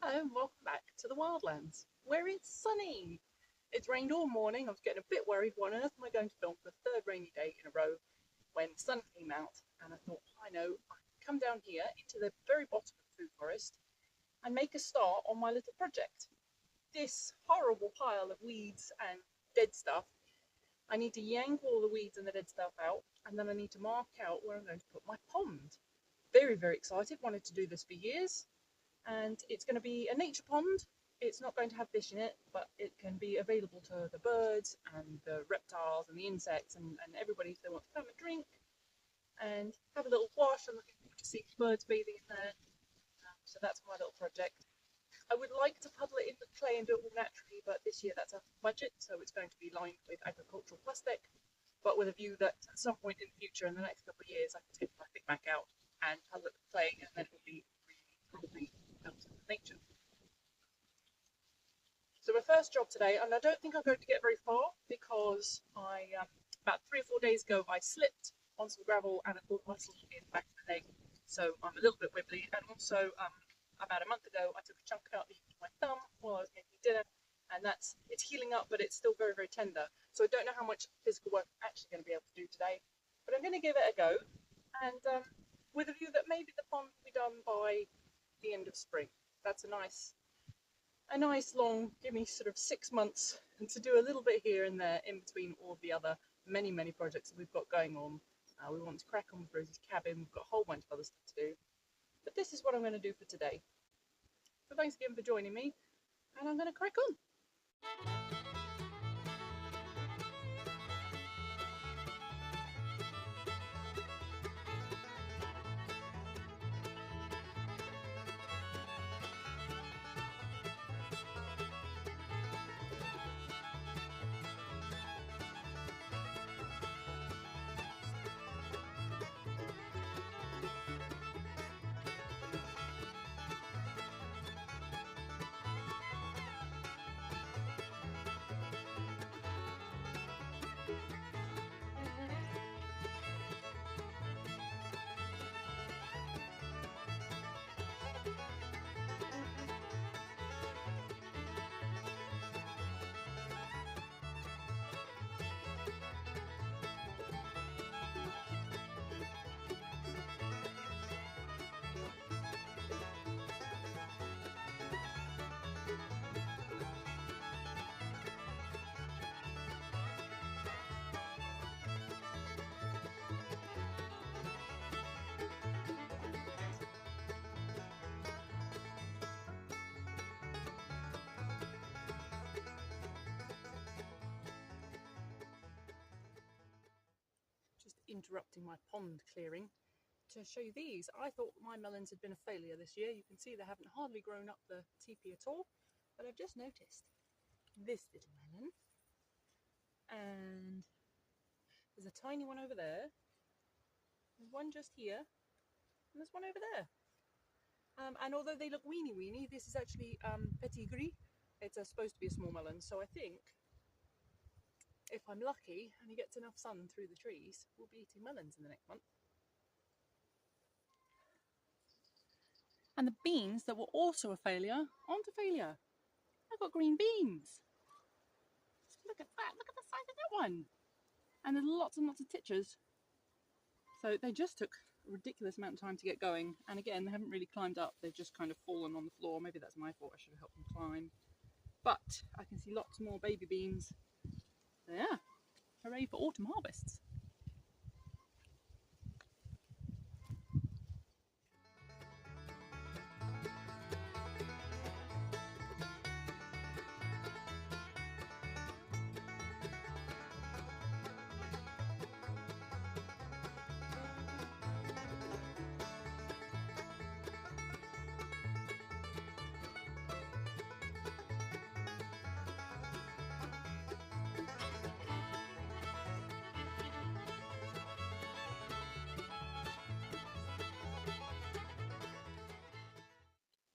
Hello and welcome back to the wildlands, where it's sunny. It's rained all morning. I was getting a bit worried. What on earth am I going to film for the third rainy day in a row when the sun came out? And I thought, I know, I can come down here into the very bottom of the food forest and make a start on my little project. This horrible pile of weeds and dead stuff, I need to yank all the weeds and the dead stuff out, and then I need to mark out where I'm going to put my pond. Very, very excited. Wanted to do this for years. And it's going to be a nature pond. It's not going to have fish in it, but it can be available to the birds and the reptiles and the insects and everybody if they want to come and drink and have a little wash. I'm looking forward to see birds bathing in there. So that's my little project. I would like to puddle it in with clay and do it all naturally, but this year that's out of budget, so it's going to be lined with agricultural plastic, but with a view that at some point in the future, in the next couple of years, I can take my thing back out and puddle it with clay, and then it will be really probably out of nature. So my first job today, and I don't think I'm going to get very far because about 3 or 4 days ago I slipped on some gravel and I pulled a muscle in the back of the leg, so I'm a little bit wibbly. And also about a month ago I took a chunk out of my thumb while I was making dinner, and it's healing up, but it's still very, very tender. So I don't know how much physical work I'm actually going to be able to do today, but I'm going to give it a go, and with a view that maybe the pond will be done by the end of spring. That's a nice long, give me sort of 6 months to do a little bit here and there in between all the other many projects that we've got going on. We want to crack on with Rosie's cabin. We've got a whole bunch of other stuff to do. But this is what I'm going to do for today. So thanks again for joining me, and I'm going to crack on. Just interrupting my pond clearing to show you these. I thought my melons had been a failure this year. You can see they haven't hardly grown up the teepee at all, but I've just noticed this little melon, and there's a tiny one over there, there's one just here, and there's one over there. And although they look weeny, this is actually petit gris. It's supposed to be a small melon, so I think if I'm lucky and he gets enough sun through the trees, we'll be eating melons in the next month. And the beans that were also a failure aren't a failure. I've got green beans. Look at that, look at the size of that one. And there's lots and lots of titches. So they just took a ridiculous amount of time to get going. And again, they haven't really climbed up. They've just kind of fallen on the floor. Maybe that's my fault. I should have helped them climb. But I can see lots more baby beans. So yeah, hooray for autumn harvests.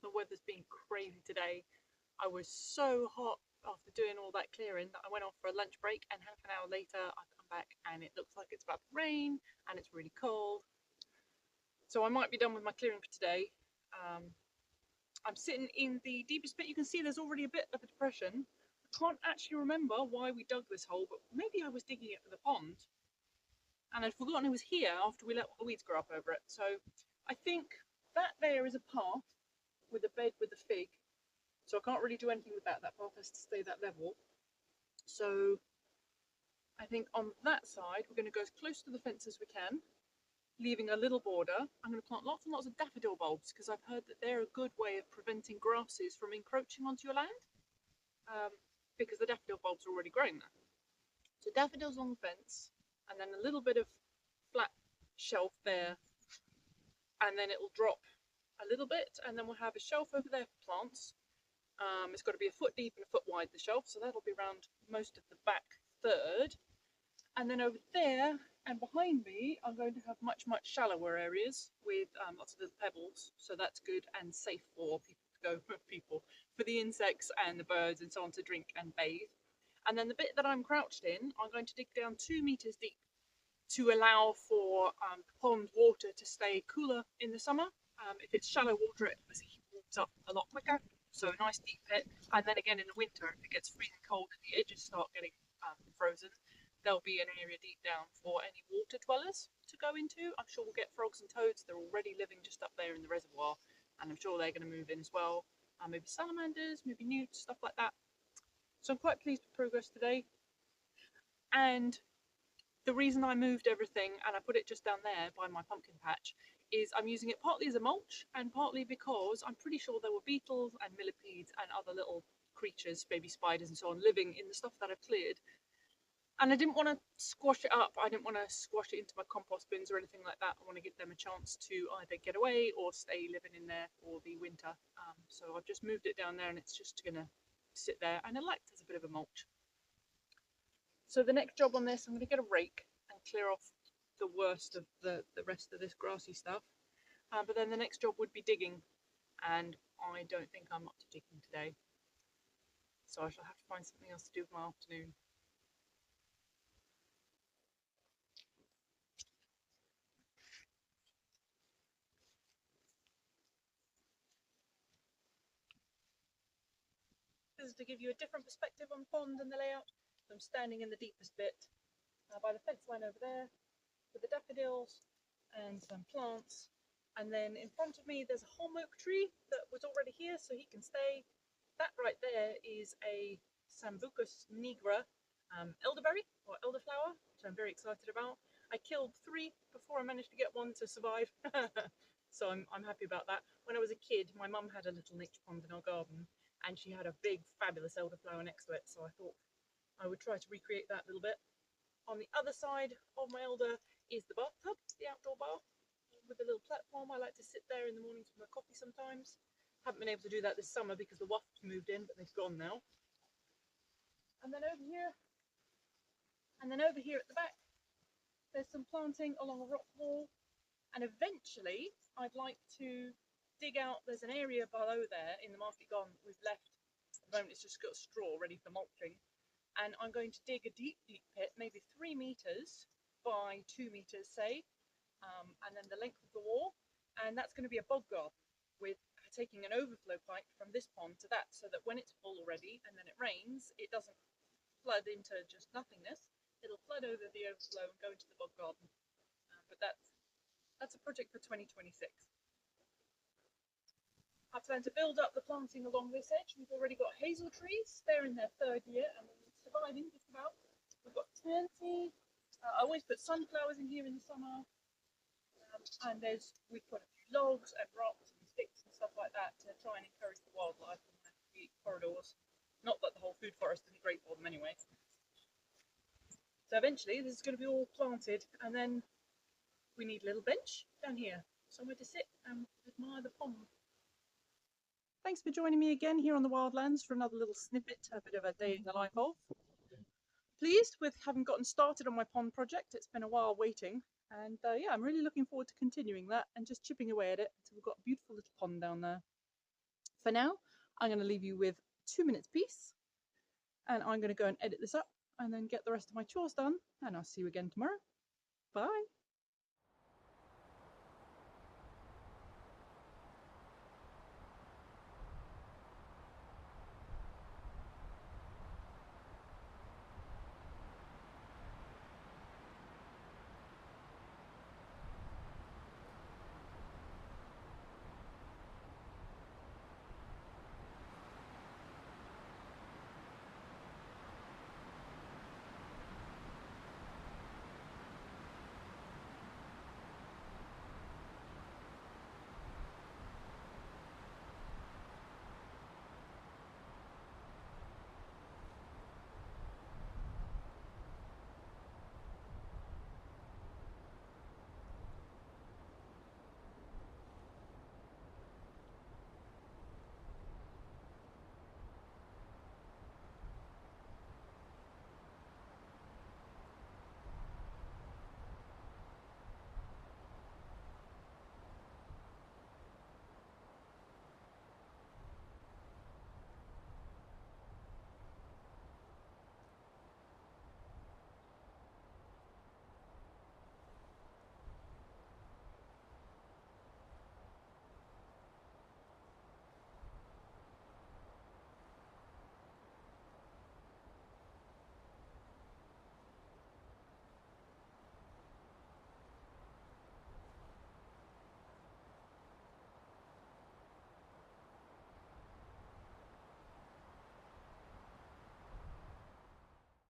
The weather's been crazy today. I was so hot after doing all that clearing that I went off for a lunch break, and half an hour later I come back and it looks like it's about to rain and it's really cold. So I might be done with my clearing for today. I'm sitting in the deepest bit. You can see there's already a bit of a depression. I can't actually remember why we dug this hole, but maybe I was digging it for the pond and I'd forgotten it was here after we let the weeds grow up over it. So I think that there is a path with a bed with a fig. So I can't really do anything with that. That path has to stay that level. So I think on that side, we're going to go as close to the fence as we can, leaving a little border. I'm going to plant lots and lots of daffodil bulbs because I've heard that they're a good way of preventing grasses from encroaching onto your land, because the daffodil bulbs are already growing there. So daffodils along the fence, and then a little bit of flat shelf there, and then it will drop a little bit, and then we'll have a shelf over there for plants. It's got to be a foot deep and a foot wide, the shelf, so that'll be around most of the back third. And then over there and behind me, I'm going to have much shallower areas with lots of little pebbles, so that's good and safe for people for the insects and the birds and so on to drink and bathe. And then the bit that I'm crouched in, I'm going to dig down 2 meters deep to allow for pond water to stay cooler in the summer. If it's shallow water, it obviously warms up a lot quicker. So a nice deep pit, and then again in the winter, if it gets freezing cold and the edges start getting frozen, there'll be an area deep down for any water dwellers to go into. I'm sure we'll get frogs and toads. They're already living just up there in the reservoir, and I'm sure they're going to move in as well. Maybe salamanders, maybe newts, stuff like that. So I'm quite pleased with progress today. And the reason I moved everything and I put it just down there by my pumpkin patch is I'm using it partly as a mulch and partly because I'm pretty sure there were beetles and millipedes and other little creatures, baby spiders and so on, living in the stuff that I've cleared. And I didn't want to squash it up. I didn't want to squash it into my compost bins or anything like that. I want to give them a chance to either get away or stay living in there for the winter. So I've just moved it down there and it's just going to sit there and it'll act as a bit of a mulch. So the next job on this, I'm going to get a rake and clear off the worst of the rest of this grassy stuff. But then the next job would be digging, and I don't think I'm up to digging today. So I shall have to find something else to do with my afternoon. This is to give you a different perspective on the pond and the layout. So I'm standing in the deepest bit by the fence line over there with the daffodils and some plants. And then in front of me there's a holm oak tree that was already here, so he can stay. That right there is a Sambucus nigra elderberry or elderflower, which I'm very excited about. I killed 3 before I managed to get one to survive. So I'm happy about that. When I was a kid, my mum had a little nature pond in our garden and she had a big fabulous elderflower next to it, so I thought I would try to recreate that a little bit. On the other side of my elder is the bathtub, the outdoor bath with a little platform. I like to sit there in the mornings with my coffee sometimes. Haven't been able to do that this summer because the wasps moved in, but they've gone now. And then over here at the back, there's some planting along a rock wall. And eventually, I'd like to dig out, there's an area below there in the market garden that we've left. At the moment, it's just got straw ready for mulching. And I'm going to dig a deep pit, maybe 3 meters by 2 meters, say, and then the length of the wall. And that's going to be a bog garden with taking an overflow pipe from this pond to that, so that when it's full already and then it rains, it doesn't flood into just nothingness. It'll flood over the overflow and go into the bog garden. But that's a project for 2026. I plan to build up the planting along this edge. We've already got hazel trees. They're in their 3rd year and we're surviving just about. We've got tansy. I always put sunflowers in here in the summer. And we've put a few logs and rocks and sticks and stuff like that to try and encourage the wildlife and the corridors. Not that the whole food forest isn't great for them anyway. So eventually this is going to be all planted, and then we need a little bench down here, somewhere to sit and admire the pond. Thanks for joining me again here on the Wildlands for another little snippet, a bit of a day in the life of. Pleased with having gotten started on my pond project. It's been a while waiting. And yeah, I'm really looking forward to continuing that and just chipping away at it until we've got a beautiful little pond down there. For now, I'm going to leave you with 2 minutes peace, and I'm going to go and edit this up and then get the rest of my chores done, and I'll see you again tomorrow. Bye.